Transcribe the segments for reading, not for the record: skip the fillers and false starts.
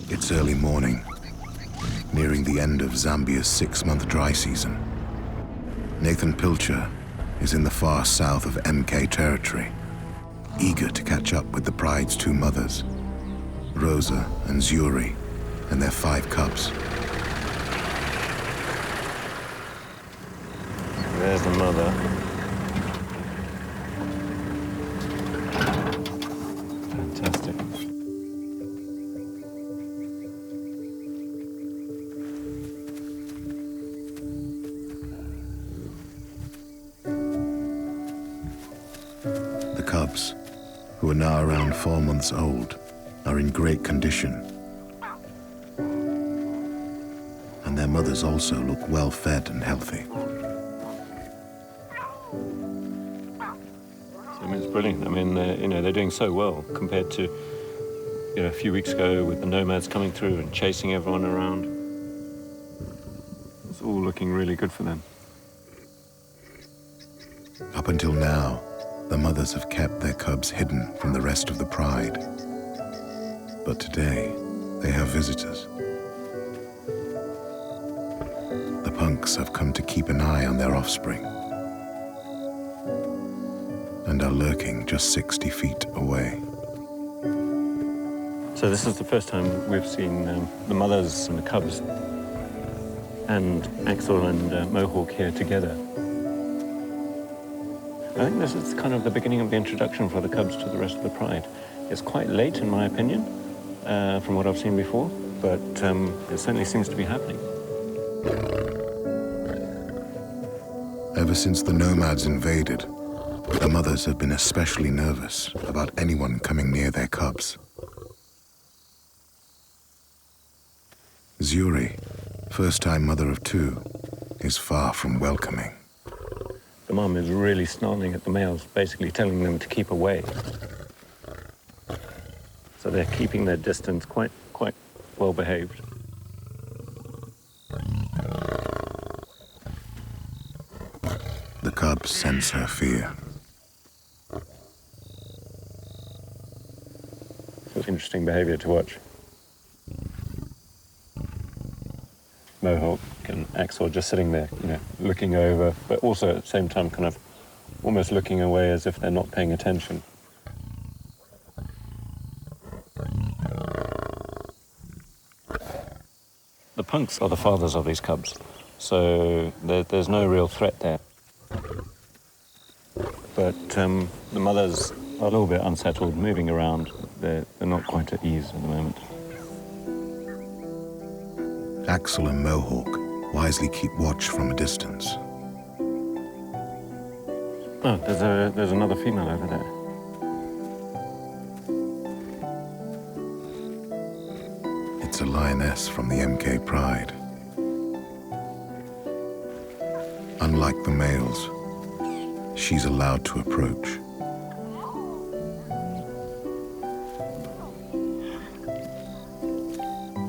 It's early morning, nearing the end of Zambia's 6-month dry season. Nathan Pilcher is in the far south of MK territory, eager to catch up with the pride's 2 mothers, Rosa and Zuri, and their 5 cubs. There's the mother. Fantastic. The cubs, who are now around 4 months old, are in great condition. And their mothers also look well fed and healthy. I mean, it's brilliant. I mean, they're doing so well compared to, a few weeks ago with the nomads coming through and chasing everyone around. It's all looking really good for them. Up until now, the mothers have kept their cubs hidden from the rest of the pride. But today, they have visitors. The punks have come to keep an eye on their offspring and are lurking just 60 feet away. So this is the first time we've seen the mothers and the cubs and Axel and Mohawk here together. I think this is kind of the beginning of the introduction for the cubs to the rest of the pride. It's quite late, in my opinion, from what I've seen before, but it certainly seems to be happening. Ever since the nomads invaded, the mothers have been especially nervous about anyone coming near their cubs. Zuri, first-time mother of 2, is far from welcoming. The mum is really snarling at the males, basically telling them to keep away. So they're keeping their distance quite well behaved. The cubs sense her fear. It's interesting behavior to watch. Mohawk and Axel just sitting there, looking over, but also at the same time kind of almost looking away as if they're not paying attention. The punks are the fathers of these cubs, so there's no real threat there. But the mothers are a little bit unsettled, moving around. They're not quite at ease at the moment. Axel and Mohawk wisely keep watch from a distance. Oh, there's another female over there. It's a lioness from the MK pride. Unlike the males, she's allowed to approach.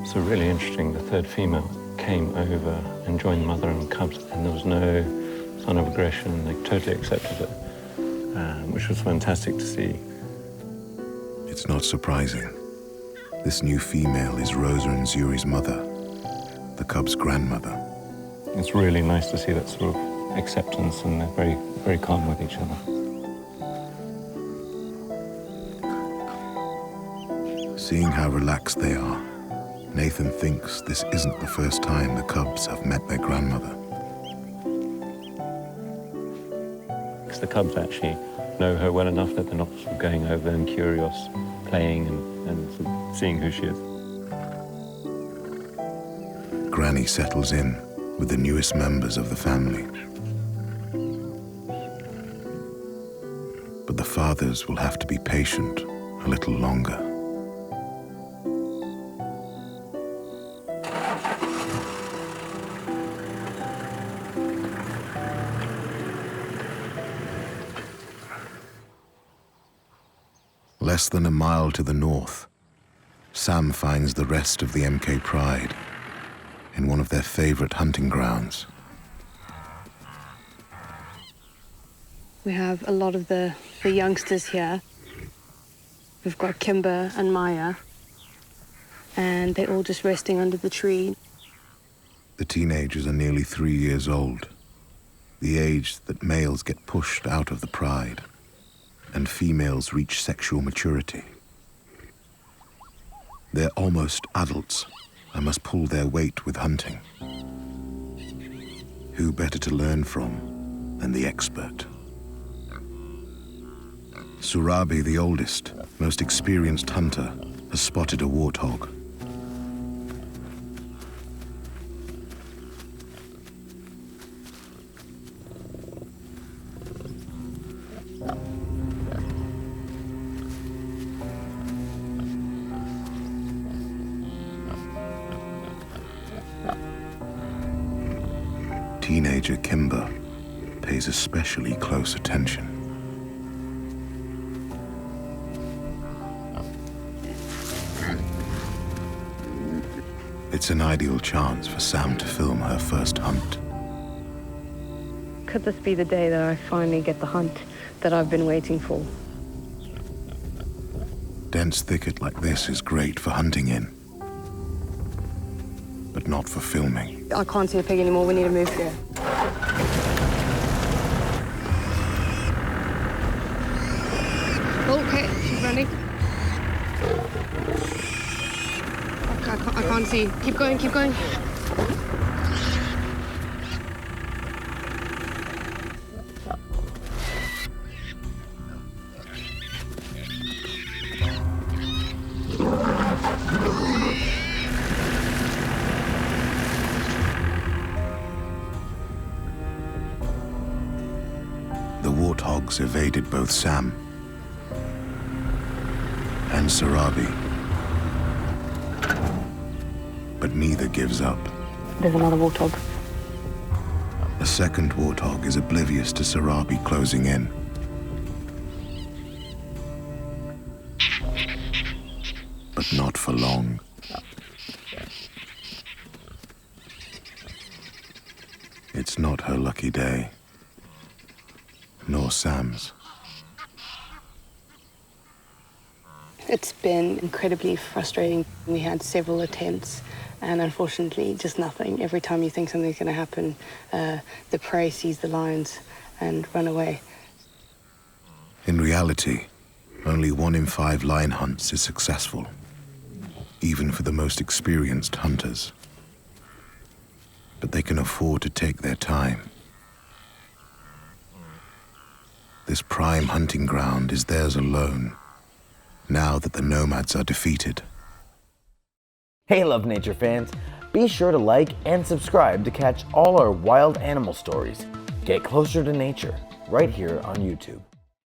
So really interesting, the third female came over and joined the mother and cubs, and there was no sign of aggression. They totally accepted it, which was fantastic to see. It's not surprising. This new female is Rosa and Zuri's mother, the cubs' grandmother. It's really nice to see that sort of acceptance, and they're very, very calm with each other. Seeing how relaxed they are, Nathan thinks this isn't the first time the cubs have met their grandmother. Because the cubs actually know her well enough that they're not sort of going over and curious, playing and sort of seeing who she is. Granny settles in with the newest members of the family. But the fathers will have to be patient a little longer. Less than a mile to the north, Sam finds the rest of the MK pride in one of their favorite hunting grounds. We have a lot of the youngsters here. We've got Kimber and Maya. And and they're all just resting under the tree. The teenagers are nearly 3 years old, the age that males get pushed out of the pride and females reach sexual maturity. They're almost adults and must pull their weight with hunting. Who better to learn from than the expert? Surabi, the oldest, most experienced hunter, has spotted a warthog. Teenager Kimber pays especially close attention. It's an ideal chance for Sam to film her first hunt. Could this be the day that I finally get the hunt that I've been waiting for? Dense thicket like this is great for hunting in, but not for filming. I can't see a pig anymore. We need to move here. Okay, she's running. I can't see. Keep going, keep going. The warthogs evaded both Sam and Surabi, but neither gives up. There's another warthog. A second warthog is oblivious to Surabi closing in. But not for long. It's not her lucky day, nor Sam's. It's been incredibly frustrating. We had several attempts, and unfortunately, just nothing. Every time you think something's going to happen, the prey sees the lions and run away. In reality, only 1 in 5 lion hunts is successful, even for the most experienced hunters. But they can afford to take their time. This prime hunting ground is theirs alone, now that the nomads are defeated. Hey Love Nature fans, be sure to like and subscribe to catch all our wild animal stories. Get closer to nature right here on YouTube.